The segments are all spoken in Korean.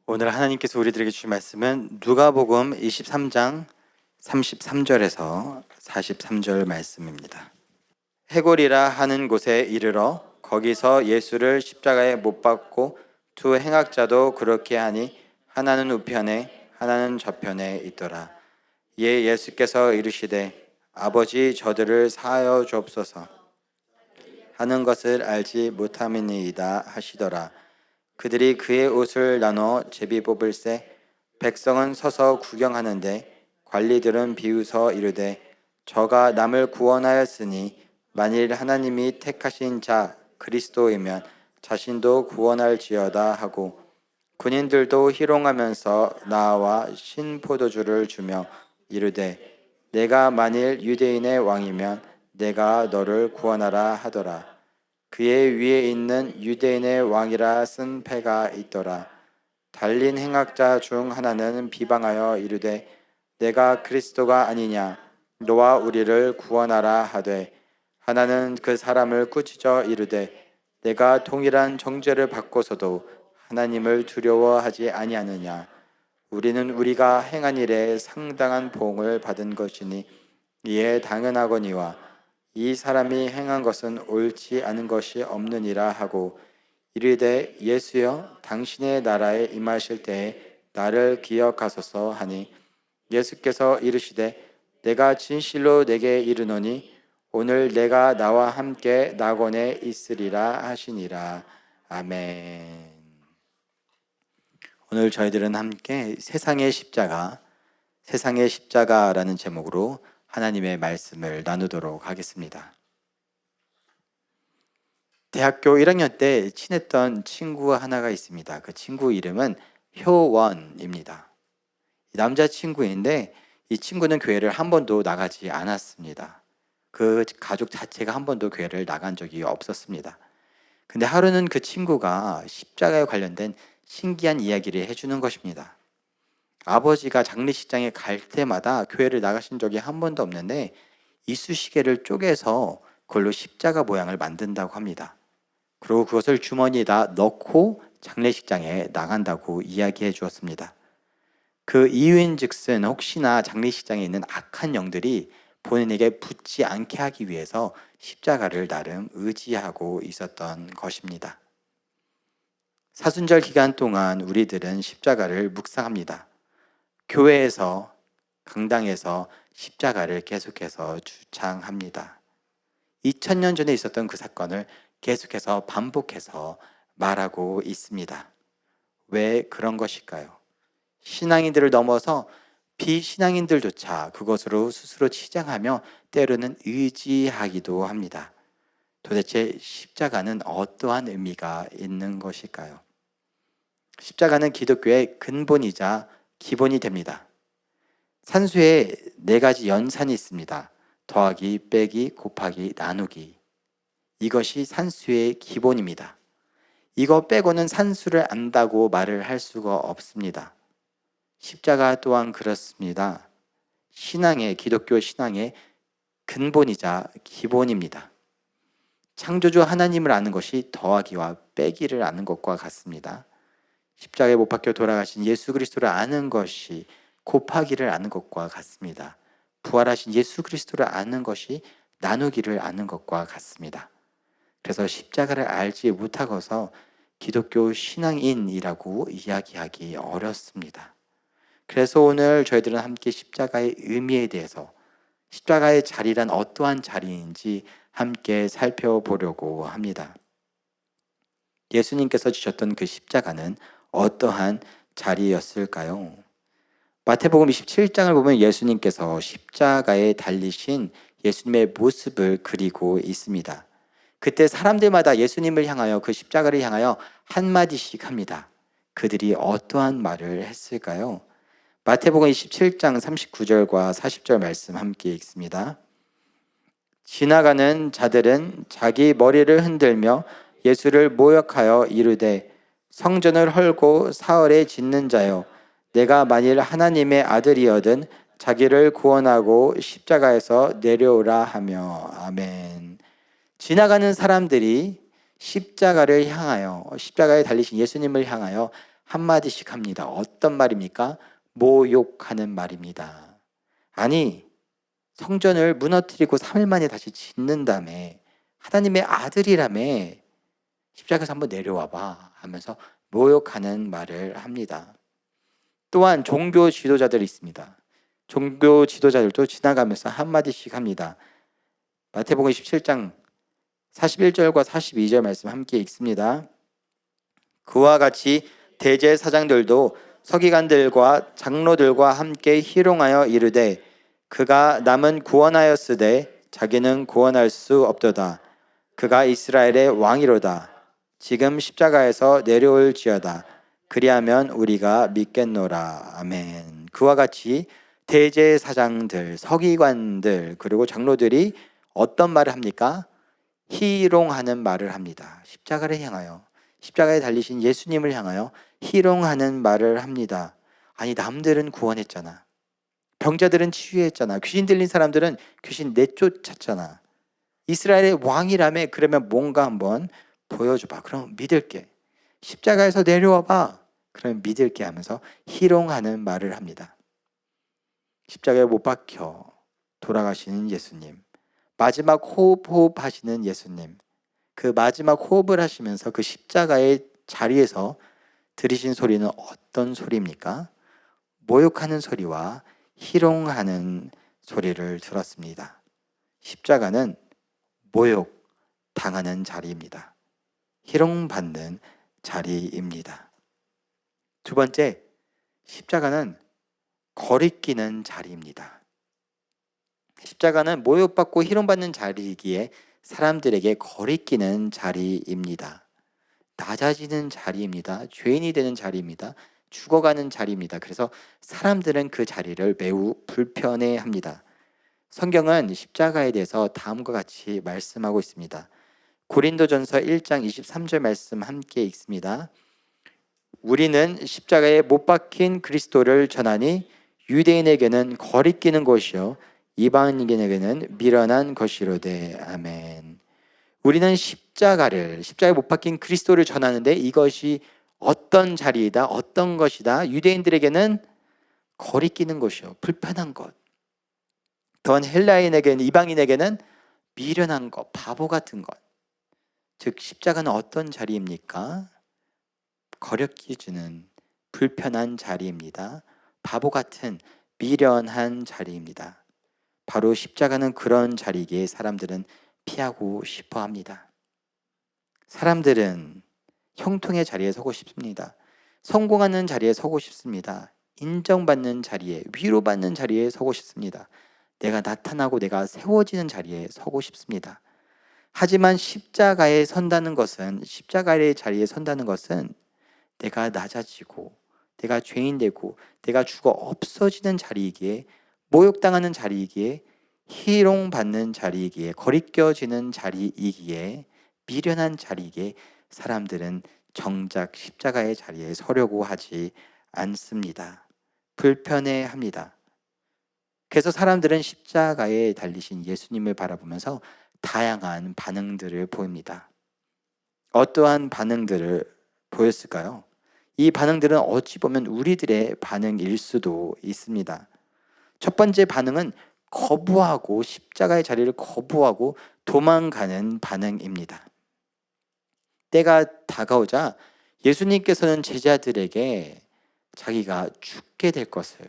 오늘 하나님께서 우리들에게 주신 말씀은 누가복음 23장 33절에서 43절 말씀입니다. 해골이라 하는 곳에 이르러 거기서 예수를 십자가에 못 박고 두 행악자도 그렇게 하니 하나는 우편에 하나는 저편에 있더라. 이에 예수께서 이르시되 아버지 저들을 사하여 주옵소서 하는 것을 알지 못함이니이다 하시더라. 그들이 그의 옷을 나눠 제비 뽑을새 백성은 서서 구경하는데 관리들은 비웃어 이르되 저가 남을 구원하였으니 만일 하나님이 택하신 자 그리스도이면 자신도 구원할지어다 하고 군인들도 희롱하면서 나와 신포도주를 주며 이르되 내가 만일 유대인의 왕이면 내가 너를 구원하라 하더라. 그의 위에 있는 유대인의 왕이라 쓴 패가 있더라. 달린 행악자 중 하나는 비방하여 이르되 내가 그리스도가 아니냐 너와 우리를 구원하라 하되 하나는 그 사람을 꾸짖어 이르되 내가 동일한 정죄를 받고서도 하나님을 두려워하지 아니하느냐 우리는 우리가 행한 일에 상당한 보응을 받은 것이니 이에 당연하거니와 이 사람이 행한 것은 옳지 않은 것이 없느니라 하고 이르되 예수여 당신의 나라에 임하실 때에 나를 기억하소서 하니 예수께서 이르시되 내가 진실로 내게 이르노니 오늘 내가 나와 함께 낙원에 있으리라 하시니라. 아멘. 오늘 저희들은 함께 세상의 십자가라는 제목으로 하나님의 말씀을 나누도록 하겠습니다. 대학교 1학년 때 친했던 친구 하나가 있습니다. 그 친구 이름은 효원입니다. 남자친구인데 이 친구는 교회를 한 번도 나가지 않았습니다. 그 가족 자체가 한 번도 교회를 나간 적이 없었습니다. 근데 하루는 그 친구가 십자가에 관련된 신기한 이야기를 해주는 것입니다. 아버지가 장례식장에 갈 때마다 교회를 나가신 적이 한 번도 없는데 이쑤시개를 쪼개서 그걸로 십자가 모양을 만든다고 합니다. 그리고 그것을 주머니에다 넣고 장례식장에 나간다고 이야기해 주었습니다. 그 이유인즉슨 혹시나 장례식장에 있는 악한 영들이 본인에게 붙지 않게 하기 위해서 십자가를 나름 의지하고 있었던 것입니다. 사순절 기간 동안 우리들은 십자가를 묵상합니다. 교회에서, 강당에서 십자가를 계속해서 주창합니다. 2000년 전에 있었던 그 사건을 계속해서 반복해서 말하고 있습니다. 왜 그런 것일까요? 신앙인들을 넘어서 비신앙인들조차 그것으로 스스로 치장하며 때로는 의지하기도 합니다. 도대체 십자가는 어떠한 의미가 있는 것일까요? 십자가는 기독교의 근본이자 기본이 됩니다. 산수에 4가지 연산이 있습니다. 더하기, 빼기, 곱하기, 나누기. 이것이 산수의 기본입니다. 이거 빼고는 산수를 안다고 말을 할 수가 없습니다. 십자가 또한 그렇습니다. 기독교 신앙의 근본이자 기본입니다. 창조주 하나님을 아는 것이 더하기와 빼기를 아는 것과 같습니다. 십자가에 못 박혀 돌아가신 예수 그리스도를 아는 것이 곱하기를 아는 것과 같습니다. 부활하신 예수 그리스도를 아는 것이 나누기를 아는 것과 같습니다. 그래서 십자가를 알지 못하고서 기독교 신앙인이라고 이야기하기 어렵습니다. 그래서 오늘 저희들은 함께 십자가의 의미에 대해서 십자가의 자리란 어떠한 자리인지 함께 살펴보려고 합니다. 예수님께서 지셨던 그 십자가는 어떠한 자리였을까요? 마태복음 27장을 보면 예수님께서 십자가에 달리신 예수님의 모습을 그리고 있습니다. 그때 사람들마다 예수님을 향하여 그 십자가를 향하여 한마디씩 합니다. 그들이 어떠한 말을 했을까요? 마태복음 27장 39절과 40절 말씀 함께 읽습니다. 지나가는 자들은 자기 머리를 흔들며 예수를 모욕하여 이르되 성전을 헐고 사흘에 짓는 자여 내가 만일 하나님의 아들이어든 자기를 구원하고 십자가에서 내려오라 하며. 아멘. 지나가는 사람들이 십자가에 달리신 예수님을 향하여 한마디씩 합니다. 어떤 말입니까? 모욕하는 말입니다. 아니, 성전을 무너뜨리고 3일 만에 다시 짓는다며, 하나님의 아들이라며, 십자가에서 한번 내려와 봐 하면서 모욕하는 말을 합니다. 또한 종교 지도자들이 있습니다. 종교 지도자들도 지나가면서 한마디씩 합니다. 마태복음 17장 41절과 42절 말씀 함께 읽습니다. 그와 같이 대제사장들도 서기관들과 장로들과 함께 희롱하여 이르되 그가 남은 구원하였으되 자기는 구원할 수 없도다. 그가 이스라엘의 왕이로다. 지금 십자가에서 내려올지어다. 그리하면 우리가 믿겠노라. 아멘. 그와 같이 대제사장들, 서기관들, 그리고 장로들이 어떤 말을 합니까? 희롱하는 말을 합니다. 십자가를 향하여, 십자가에 달리신 예수님을 향하여 희롱하는 말을 합니다. 아니, 남들은 구원했잖아. 병자들은 치유했잖아. 귀신 들린 사람들은 귀신 내쫓았잖아. 이스라엘의 왕이라며. 그러면 뭔가 한번 보여줘봐. 그럼 믿을게. 십자가에서 내려와봐. 그러면 믿을게 하면서 희롱하는 말을 합니다. 십자가에 못 박혀 돌아가시는 예수님, 마지막 호흡 하시는 예수님, 그 마지막 호흡을 하시면서 그 십자가의 자리에서 들으신 소리는 어떤 소리입니까? 모욕하는 소리와 희롱하는 소리를 들었습니다. 십자가는 모욕 당하는 자리입니다. 희롱받는 자리입니다. 두 번째, 십자가는 거리끼는 자리입니다. 십자가는 모욕받고 희롱받는 자리이기에 사람들에게 거리끼는 자리입니다. 낮아지는 자리입니다. 죄인이 되는 자리입니다. 죽어가는 자리입니다. 그래서 사람들은 그 자리를 매우 불편해합니다. 성경은 십자가에 대해서 다음과 같이 말씀하고 있습니다. 고린도전서 1장 23절 말씀 함께 읽습니다. 우리는 십자가에 못 박힌 그리스도를 전하니 유대인에게는 거리끼는 것이요 이방인에게는 미련한 것이로되. 아멘. 우리는 십자가에 못 박힌 그리스도를 전하는데 이것이 어떤 자리이다, 어떤 것이다. 유대인들에게는 거리끼는 것이요, 불편한 것. 또한 헬라인에게는, 이방인에게는 미련한 것, 바보 같은 것. 즉 십자가는 어떤 자리입니까? 거리끼지는 불편한 자리입니다. 바보 같은 미련한 자리입니다. 바로 십자가는 그런 자리이기에 사람들은 피하고 싶어 합니다. 사람들은 형통의 자리에 서고 싶습니다. 성공하는 자리에 서고 싶습니다. 인정받는 자리에, 위로받는 자리에 서고 싶습니다. 내가 나타나고 내가 세워지는 자리에 서고 싶습니다. 하지만 십자가의 자리에 선다는 것은 내가 낮아지고 내가 죄인 되고 내가 죽어 없어지는 자리이기에, 모욕당하는 자리이기에, 희롱받는 자리이기에, 거리껴지는 자리이기에, 미련한 자리이기에 사람들은 정작 십자가의 자리에 서려고 하지 않습니다. 불편해합니다. 그래서 사람들은 십자가에 달리신 예수님을 바라보면서 다양한 반응들을 보입니다. 어떠한 반응들을 보였을까요? 이 반응들은 어찌 보면 우리들의 반응일 수도 있습니다. 첫 번째 반응은 거부하고, 십자가의 자리를 거부하고 도망가는 반응입니다. 때가 다가오자 예수님께서는 제자들에게 자기가 죽게 될 것을,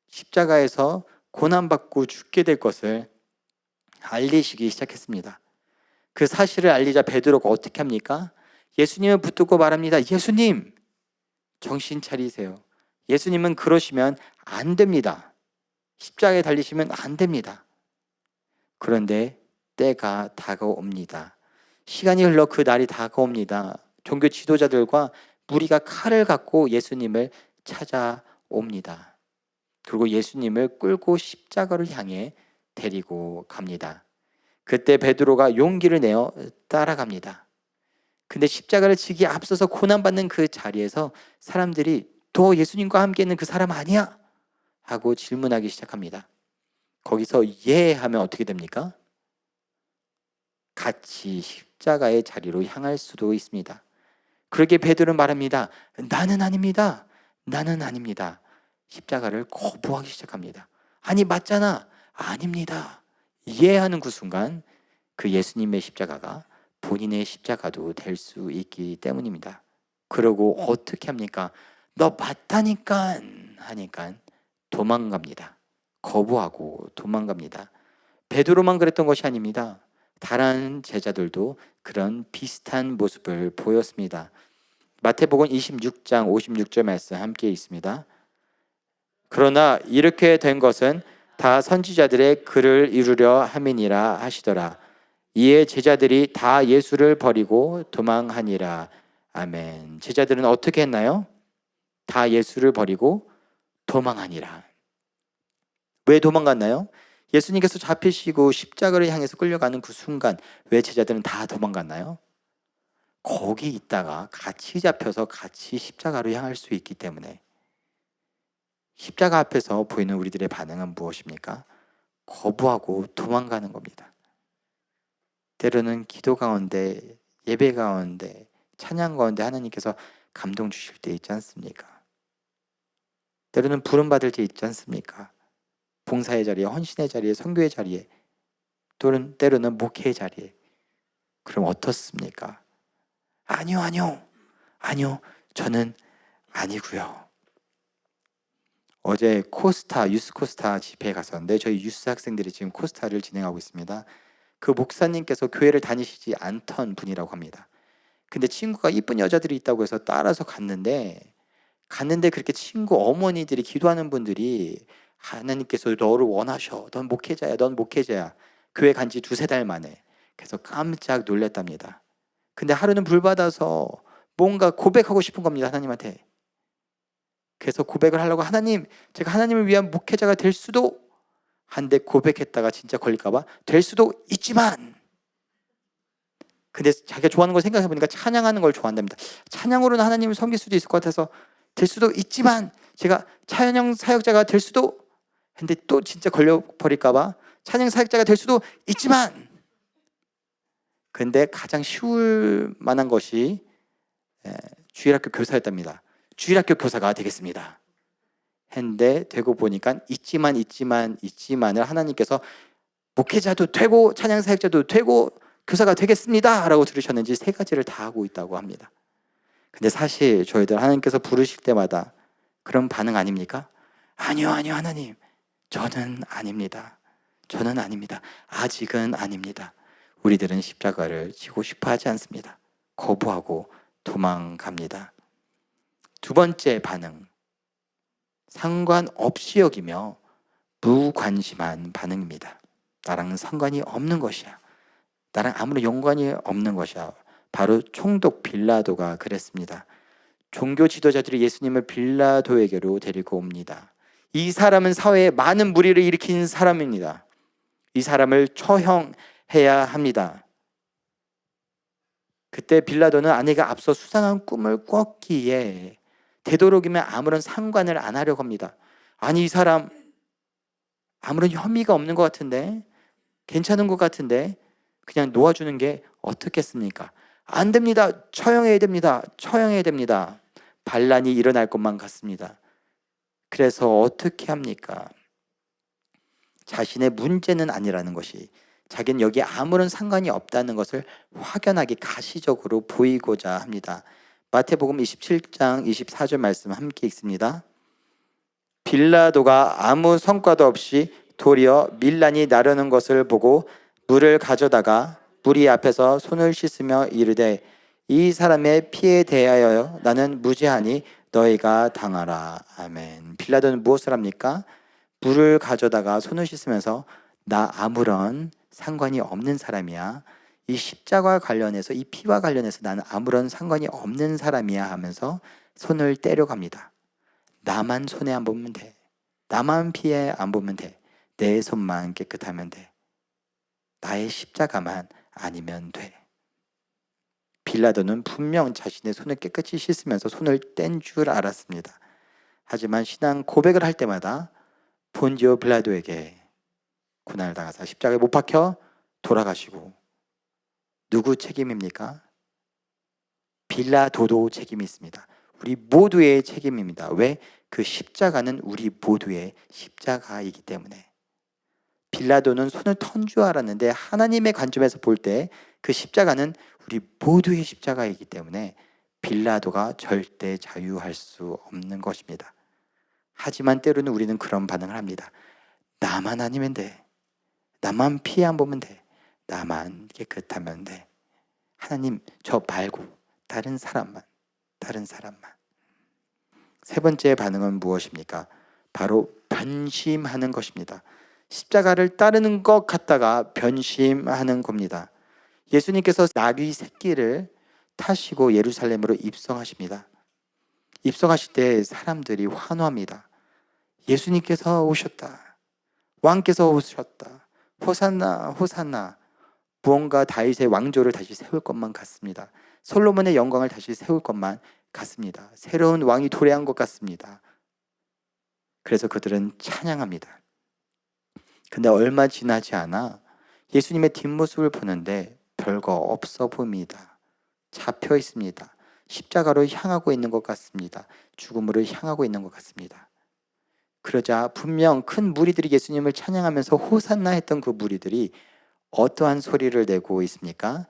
십자가에서 고난받고 죽게 될 것을 알리시기 시작했습니다. 그 사실을 알리자 베드로가 어떻게 합니까? 예수님을 붙들고 말합니다. 예수님, 정신 차리세요. 예수님은 그러시면 안 됩니다. 십자가에 달리시면 안 됩니다. 그런데 때가 다가옵니다. 시간이 흘러 그 날이 다가옵니다. 종교 지도자들과 무리가 칼을 갖고 예수님을 찾아옵니다. 그리고 예수님을 끌고 십자가를 향해 데리고 갑니다. 그때 베드로가 용기를 내어 따라갑니다. 근데 십자가를 지기 앞서서 고난받는 그 자리에서 사람들이 너 예수님과 함께 있는 그 사람 아니야? 하고 질문하기 시작합니다. 거기서 예 하면 어떻게 됩니까? 같이 십자가의 자리로 향할 수도 있습니다. 그러기에 베드로는 말합니다. 나는 아닙니다. 나는 아닙니다. 십자가를 거부하기 시작합니다. 아니 맞잖아. 아닙니다. 이해하는 그 순간 그 예수님의 십자가가 본인의 십자가도 될 수 있기 때문입니다. 그러고 어떻게 합니까? 너 맞다니까 하니까 도망갑니다. 거부하고 도망갑니다. 베드로만 그랬던 것이 아닙니다. 다른 제자들도 그런 비슷한 모습을 보였습니다. 마태복음 26장 56절 말씀 함께 있습니다. 그러나 이렇게 된 것은 다 선지자들의 글을 이루려 함이니라 하시더라. 이에 제자들이 다 예수를 버리고 도망하니라. 아멘. 제자들은 어떻게 했나요? 다 예수를 버리고 도망하니라. 왜 도망갔나요? 예수님께서 잡히시고 십자가를 향해서 끌려가는 그 순간 왜 제자들은 다 도망갔나요? 거기 있다가 같이 잡혀서 같이 십자가로 향할 수 있기 때문에. 십자가 앞에서 보이는 우리들의 반응은 무엇입니까? 거부하고 도망가는 겁니다. 때로는 기도 가운데, 예배 가운데, 찬양 가운데 하나님께서 감동 주실 때 있지 않습니까? 때로는 부름받을 때 있지 않습니까? 봉사의 자리에, 헌신의 자리에, 선교의 자리에, 때로는 목회의 자리에. 그럼 어떻습니까? 아니요. 저는 아니고요. 어제 유스 코스타 집회에 갔었는데 저희 유스 학생들이 지금 코스타를 진행하고 있습니다. 그 목사님께서 교회를 다니시지 않던 분이라고 합니다. 근데 친구가 이쁜 여자들이 있다고 해서 따라서 갔는데 그렇게 친구 어머니들이 기도하는 분들이 하나님께서 너를 원하셔. 넌 목회자야. 교회 간지 2-3달 만에. 그래서 깜짝 놀랐답니다. 근데 하루는 불 받아서 뭔가 고백하고 싶은 겁니다. 하나님한테. 그래서 고백을 하려고 제가 하나님을 위한 목회자가 될 수도 한데 고백했다가 진짜 걸릴까 봐 될 수도 있지만 근데 자기가 좋아하는 걸 생각해 보니까 찬양하는 걸 좋아한답니다. 찬양으로는 하나님을 섬길 수도 있을 것 같아서 될 수도 있지만 제가 찬양 사역자가 될 수도 근데 또 진짜 걸려버릴까 봐 찬양 사역자가 될 수도 있지만 근데 가장 쉬울 만한 것이 주일학교 교사였답니다. 주일학교 교사가 되겠습니다. 했는데 되고 보니까 있지만을 하나님께서 목회자도 되고 찬양 사역자도 되고 교사가 되겠습니다 라고 들으셨는지 3가지를 다 하고 있다고 합니다. 근데 사실 저희들 하나님께서 부르실 때마다 그런 반응 아닙니까? 아니요 하나님 저는 아닙니다. 아직은 아닙니다. 우리들은 십자가를 지고 싶어 하지 않습니다. 거부하고 도망갑니다. 2번째 반응, 상관없이 여기며 무관심한 반응입니다. 나랑 상관이 없는 것이야. 나랑 아무런 연관이 없는 것이야. 바로 총독 빌라도가 그랬습니다. 종교 지도자들이 예수님을 빌라도에게로 데리고 옵니다. 이 사람은 사회에 많은 무리를 일으킨 사람입니다. 이 사람을 처형해야 합니다. 그때 빌라도는 아내가 앞서 수상한 꿈을 꿨기에 되도록이면 아무런 상관을 안 하려고 합니다. 아니 이 사람 아무런 혐의가 없는 것 같은데 괜찮은 것 같은데 그냥 놓아주는 게 어떻겠습니까? 안 됩니다. 처형해야 됩니다. 반란이 일어날 것만 같습니다. 그래서 어떻게 합니까? 자신의 문제는 아니라는 것이 자기는 여기에 아무런 상관이 없다는 것을 확연하게 가시적으로 보이고자 합니다. 마태복음 27장 24절 말씀 함께 읽습니다. 빌라도가 아무 성과도 없이 도리어 밀란이 나르는 것을 보고 물을 가져다가 무리 앞에서 손을 씻으며 이르되 이 사람의 피에 대하여 나는 무죄하니 너희가 당하라. 아멘. 빌라도는 무엇을 합니까? 물을 가져다가 손을 씻으면서 나 아무런 상관이 없는 사람이야. 이 십자가와 관련해서 이 피와 관련해서 나는 아무런 상관이 없는 사람이야 하면서 손을 때려갑니다. 나만 손에 안 보면 돼. 나만 피해 안 보면 돼. 내 손만 깨끗하면 돼. 나의 십자가만 아니면 돼. 빌라도는 분명 자신의 손을 깨끗이 씻으면서 손을 뗀 줄 알았습니다. 하지만 신앙 고백을 할 때마다 본디오 빌라도에게 고난을 당하사 십자가에 못 박혀 돌아가시고 누구 책임입니까? 빌라도도 책임이 있습니다. 우리 모두의 책임입니다. 왜? 그 십자가는 우리 모두의 십자가이기 때문에. 빌라도는 손을 턴 줄 알았는데 하나님의 관점에서 볼 때 그 십자가는 우리 모두의 십자가이기 때문에 빌라도가 절대 자유할 수 없는 것입니다. 하지만 때로는 우리는 그런 반응을 합니다. 나만 아니면 돼. 나만 피해 안 보면 돼. 나만 깨끗하면 돼. 하나님, 저 말고 다른 사람만. 세 번째 반응은 무엇입니까? 바로 변심하는 것입니다. 십자가를 따르는 것 같다가 변심하는 겁니다. 예수님께서 나귀 새끼를 타시고 예루살렘으로 입성하십니다. 입성하실 때 사람들이 환호합니다. 예수님께서 오셨다. 왕께서 오셨다. 호산나, 호산나. 무언가 다윗의 왕조를 다시 세울 것만 같습니다. 솔로몬의 영광을 다시 세울 것만 같습니다. 새로운 왕이 도래한 것 같습니다. 그래서 그들은 찬양합니다. 근데 얼마 지나지 않아 예수님의 뒷모습을 보는데 별거 없어 보입니다. 잡혀 있습니다. 십자가로 향하고 있는 것 같습니다. 죽음으로 향하고 있는 것 같습니다. 그러자 분명 큰 무리들이 예수님을 찬양하면서 호산나 했던 그 무리들이 어떠한 소리를 내고 있습니까?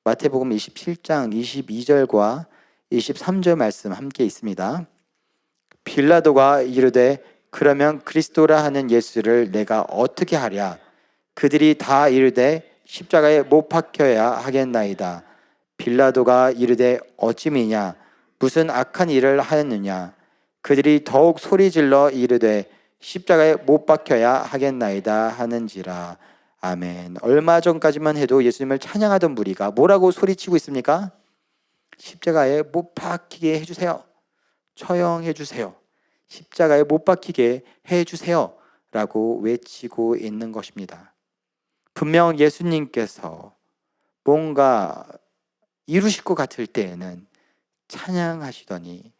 마태복음 27장 22절과 23절 말씀 함께 있습니다. 빌라도가 이르되 그러면 그리스도라 하는 예수를 내가 어떻게 하랴? 그들이 다 이르되 십자가에 못 박혀야 하겠나이다. 빌라도가 이르되 어찌미냐? 무슨 악한 일을 하였느냐? 그들이 더욱 소리질러 이르되 십자가에 못 박혀야 하겠나이다 하는지라. 아멘. 얼마 전까지만 해도 예수님을 찬양하던 무리가 뭐라고 소리치고 있습니까? 십자가에 못 박히게 해주세요. 처형해 주세요. 십자가에 못 박히게 해주세요 라고 외치고 있는 것입니다. 분명 예수님께서 뭔가 이루실 것 같을 때에는 찬양하시더니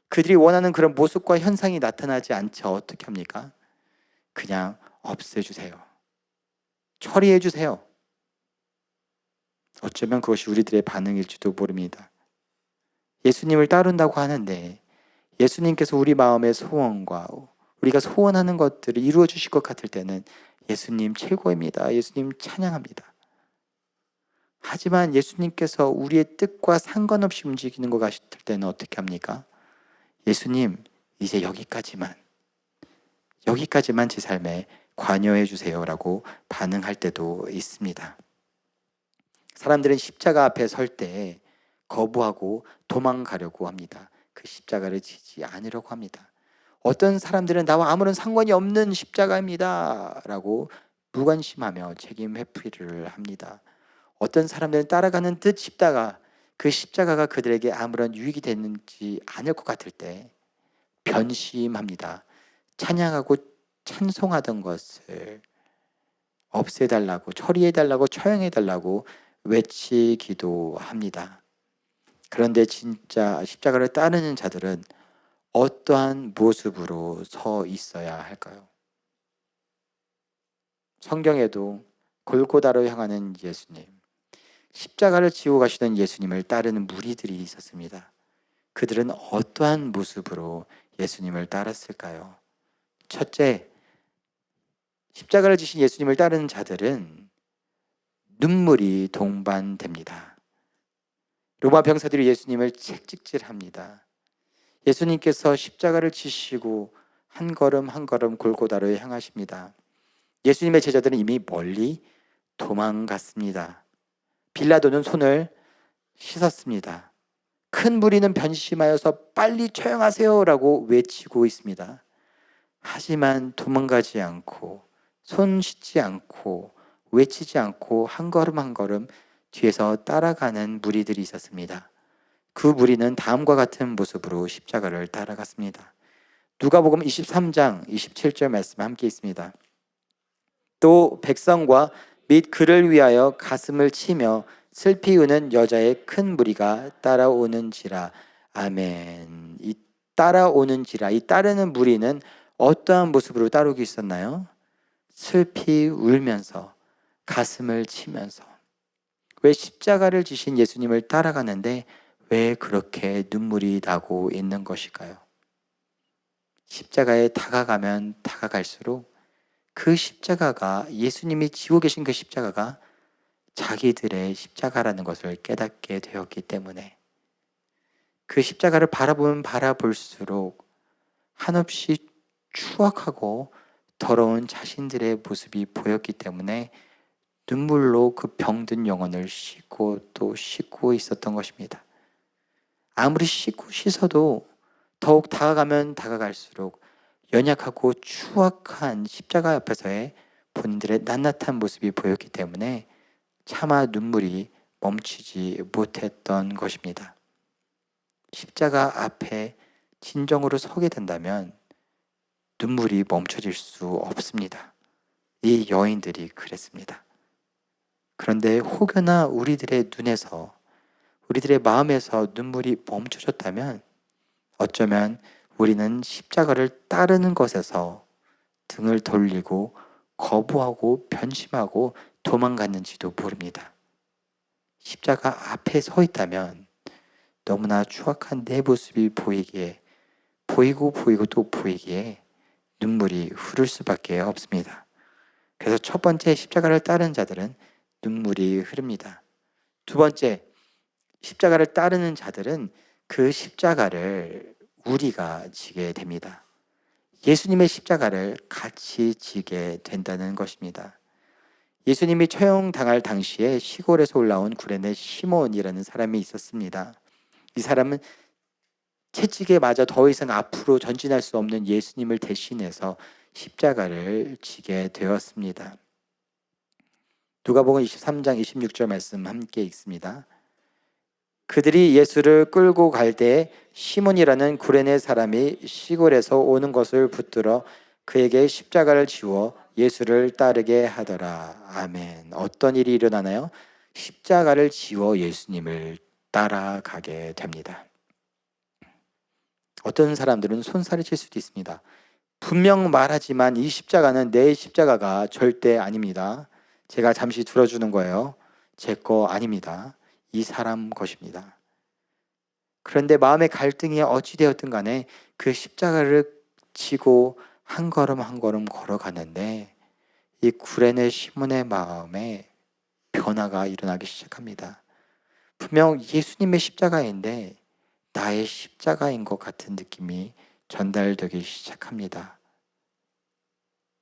그들이 원하는 그런 모습과 현상이 나타나지 않자 어떻게 합니까? 그냥 없애주세요. 처리해주세요. 어쩌면 그것이 우리들의 반응일지도 모릅니다. 예수님을 따른다고 하는데 예수님께서 우리 마음의 소원과 우리가 소원하는 것들을 이루어 주실 것 같을 때는 예수님 최고입니다. 예수님 찬양합니다. 하지만 예수님께서 우리의 뜻과 상관없이 움직이는 것 같을 때는 어떻게 합니까? 예수님, 이제 여기까지만 제 삶에 관여해 주세요라고 반응할 때도 있습니다. 사람들은 십자가 앞에 설 때 거부하고 도망가려고 합니다. 그 십자가를 지지 않으려고 합니다. 어떤 사람들은 나와 아무런 상관이 없는 십자가입니다 라고 무관심하며 책임 회피를 합니다. 어떤 사람들은 따라가는 듯 싶다가 그 십자가가 그들에게 아무런 유익이 되는지 않을 것 같을 때 변심합니다. 찬양하고 찬송하던 것을 없애달라고, 처리해달라고, 처형해달라고 외치기도 합니다. 그런데 진짜 십자가를 따르는 자들은 어떠한 모습으로 서 있어야 할까요? 성경에도 골고다로 향하는 예수님, 십자가를 지고 가시던 예수님을 따르는 무리들이 있었습니다. 그들은 어떠한 모습으로 예수님을 따랐을까요? 첫째, 십자가를 지신 예수님을 따르는 자들은 눈물이 동반됩니다. 로마 병사들이 예수님을 채찍질합니다. 예수님께서 십자가를 지시고 한 걸음 한 걸음 골고다로 향하십니다. 예수님의 제자들은 이미 멀리 도망갔습니다. 빌라도는 손을 씻었습니다. 큰 무리는 변심하여서 빨리 처형하세요라고 외치고 있습니다. 하지만 도망가지 않고 손 씻지 않고 외치지 않고 한 걸음 한 걸음 뒤에서 따라가는 무리들이 있었습니다. 그 무리는 다음과 같은 모습으로 십자가를 따라갔습니다. 누가복음 23장 27절 말씀 함께 있습니다. 또 백성과 및 그를 위하여 가슴을 치며 슬피 우는 여자의 큰 무리가 따라오는지라. 아멘. 이 따라오는지라, 이 따르는 무리는 어떠한 모습으로 따르고 있었나요? 슬피 울면서 가슴을 치면서. 왜 십자가를 지신 예수님을 따라가는데 왜 그렇게 눈물이 나고 있는 것일까요? 십자가에 다가가면 다가갈수록 그 십자가가, 예수님이 지고 계신 그 십자가가 자기들의 십자가라는 것을 깨닫게 되었기 때문에, 그 십자가를 바라보면 바라볼수록 한없이 추악하고 더러운 자신들의 모습이 보였기 때문에 눈물로 그 병든 영혼을 씻고 또 씻고 있었던 것입니다. 아무리 씻고 씻어도 더욱 다가가면 다가갈수록 연약하고 추악한 십자가 앞에서의 본인들의 낱낱한 모습이 보였기 때문에 차마 눈물이 멈추지 못했던 것입니다. 십자가 앞에 진정으로 서게 된다면 눈물이 멈춰질 수 없습니다. 이 여인들이 그랬습니다. 그런데 혹여나 우리들의 눈에서, 우리들의 마음에서 눈물이 멈춰졌다면 어쩌면 우리는 십자가를 따르는 것에서 등을 돌리고 거부하고 변심하고 도망갔는지도 모릅니다. 십자가 앞에 서 있다면 너무나 추악한 내 모습이 보이기에, 보이고 또 보이기에 눈물이 흐를 수밖에 없습니다. 그래서 첫 번째, 십자가를 따르는 자들은 눈물이 흐릅니다. 두 번째, 십자가를 따르는 자들은 그 십자가를 우리가 지게 됩니다. 예수님의 십자가를 같이 지게 된다는 것입니다. 예수님이 처형당할 당시에 시골에서 올라온 구레네 시몬이라는 사람이 있었습니다. 이 사람은 채찍에 맞아 더 이상 앞으로 전진할 수 없는 예수님을 대신해서 십자가를 지게 되었습니다. 누가복음 23장 26절 말씀 함께 읽습니다. 그들이 예수를 끌고 갈 때 시몬이라는 구레네 사람이 시골에서 오는 것을 붙들어 그에게 십자가를 지워 예수를 따르게 하더라. 아멘. 어떤 일이 일어나나요? 십자가를 지워 예수님을 따라가게 됩니다. 어떤 사람들은 손살이 칠 수도 있습니다. 분명 말하지만 이 십자가는 내 십자가가 절대 아닙니다. 제가 잠시 들어주는 거예요. 제 거 아닙니다. 이 사람 것입니다. 그런데 마음의 갈등이 어찌되었든 간에 그 십자가를 지고 한 걸음 한 걸음 걸어가는데 이 구레네 시몬의 마음에 변화가 일어나기 시작합니다. 분명 예수님의 십자가인데 나의 십자가인 것 같은 느낌이 전달되기 시작합니다.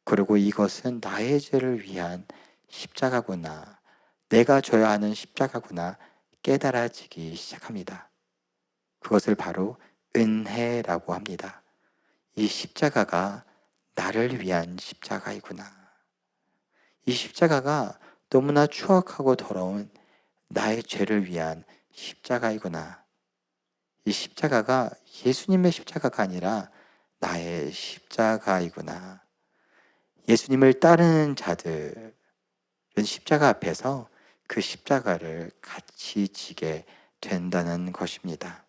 그리고 이것은 나의 죄를 위한 십자가구나, 내가 져야 하는 십자가구나 깨달아지기 시작합니다. 그것을 바로 은혜라고 합니다. 이 십자가가 나를 위한 십자가이구나. 이 십자가가 너무나 추악하고 더러운 나의 죄를 위한 십자가이구나. 이 십자가가 예수님의 십자가가 아니라 나의 십자가이구나. 예수님을 따르는 자들은 십자가 앞에서 그 십자가를 같이 지게 된다는 것입니다.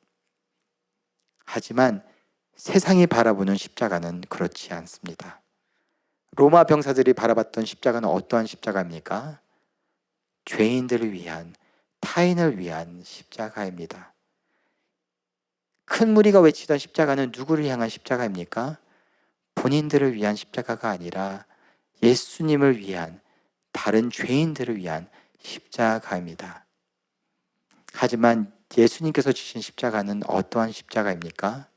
하지만 세상이 바라보는 십자가는 그렇지 않습니다. 로마 병사들이 바라봤던 십자가는 어떠한 십자가입니까? 죄인들을 위한, 타인을 위한 십자가입니다. 큰 무리가 외치던 십자가는 누구를 향한 십자가입니까? 본인들을 위한 십자가가 아니라 예수님을 위한, 다른 죄인들을 위한 십자가입니다. 하지만 예수님께서 지신 십자가는 어떠한 십자가입니까?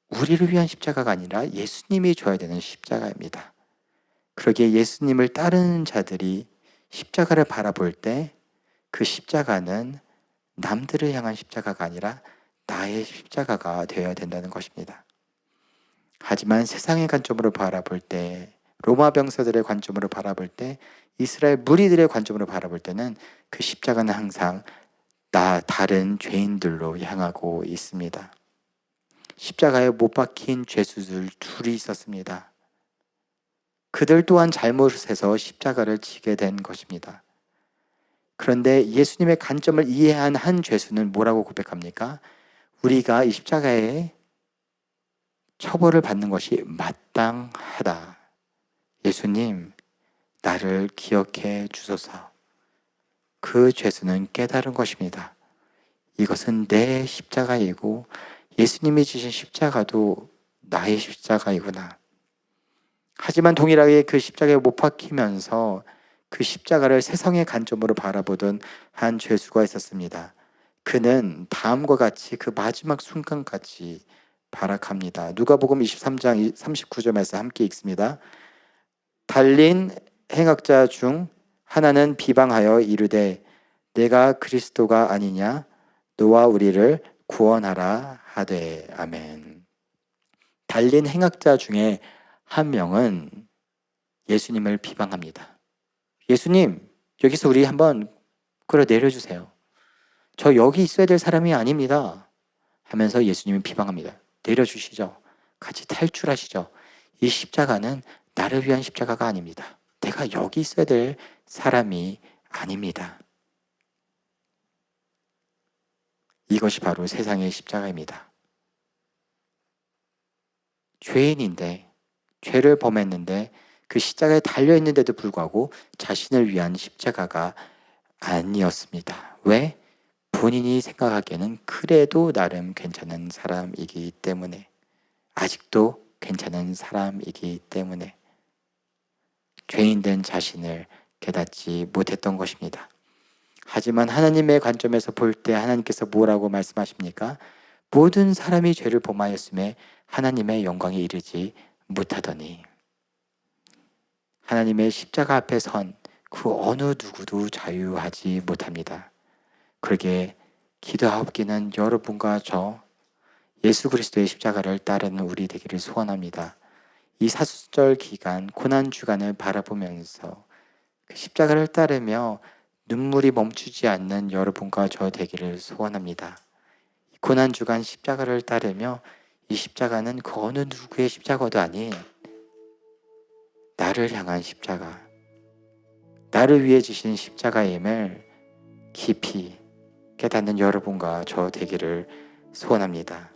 우리를 위한 십자가가 아니라 예수님이 져야 되는 십자가입니다. 그러기에 예수님을 따르는 자들이 십자가를 바라볼 때 그 십자가는 남들을 향한 십자가가 아니라 나의 십자가가 되어야 된다는 것입니다. 하지만 세상의 관점으로 바라볼 때, 로마 병사들의 관점으로 바라볼 때, 이스라엘 무리들의 관점으로 바라볼 때는 그 십자가는 항상 다른 죄인들로 향하고 있습니다. 십자가에 못 박힌 죄수들 둘이 있었습니다. 그들 또한 잘못해서 십자가를 지게 된 것입니다. 그런데 예수님의 관점을 이해한 한 죄수는 뭐라고 고백합니까? 우리가 이 십자가에 처벌을 받는 것이 마땅하다. 예수님, 나를 기억해 주소서. 그 죄수는 깨달은 것입니다. 이것은 내 십자가이고 예수님이 지신 십자가도 나의 십자가이구나. 하지만 동일하게 그 십자가에 못 박히면서 그 십자가를 세상의 관점으로 바라보던 한 죄수가 있었습니다. 그는 다음과 같이 그 마지막 순간까지 발악합니다. 누가복음 23장 39절에서 함께 읽습니다. 달린 행악자 중 하나는 비방하여 이르되 내가 그리스도가 아니냐 너와 우리를 구원하라 하되. 아멘. 달린 행악자 중에 한 명은 예수님을 비방합니다. 예수님, 여기서 우리 한번 끌어내려주세요. 저 여기 있어야 될 사람이 아닙니다. 하면서 예수님이 비방합니다. 내려주시죠. 같이 탈출하시죠. 이 십자가는 나를 위한 십자가가 아닙니다. 내가 여기 있어야 될 사람이 아닙니다. 이것이 바로 세상의 십자가입니다. 죄인인데, 죄를 범했는데 그 십자가에 달려있는데도 불구하고 자신을 위한 십자가가 아니었습니다. 왜? 본인이 생각하기에는 그래도 나름 괜찮은 사람이기 때문에, 아직도 괜찮은 사람이기 때문에 죄인된 자신을 깨닫지 못했던 것입니다. 하지만 하나님의 관점에서 볼 때 하나님께서 뭐라고 말씀하십니까? 모든 사람이 죄를 범하였음에 하나님의 영광에 이르지 못하더니. 하나님의 십자가 앞에 선 그 어느 누구도 자유하지 못합니다. 그러기에 기도하옵기는 여러분과 저 예수 그리스도의 십자가를 따르는 우리 되기를 소원합니다. 이 사순절 기간, 고난 주간을 바라보면서 그 십자가를 따르며 눈물이 멈추지 않는 여러분과 저 되기를 소원합니다. 고난 주간 십자가를 따르며 이 십자가는 그 어느 누구의 십자가도 아닌 나를 향한 십자가, 나를 위해 지신 십자가임을 깊이 깨닫는 여러분과 저 되기를 소원합니다.